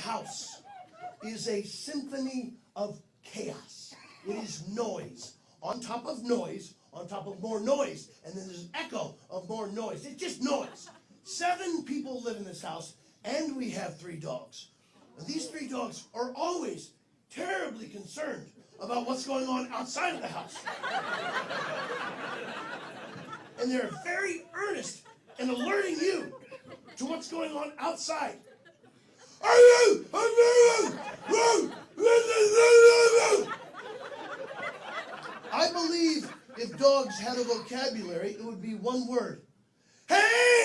house is a symphony of chaos. It is noise, on top of noise, on top of more noise, and then there's an echo of more noise. It's just noise. 7 people live in this house, and we have 3 dogs. And these 3 dogs are always terribly concerned about what's going on outside of the house. And they're very earnest in alerting you to what's going on outside. I believe if dogs had a vocabulary, it would be one word. Hey!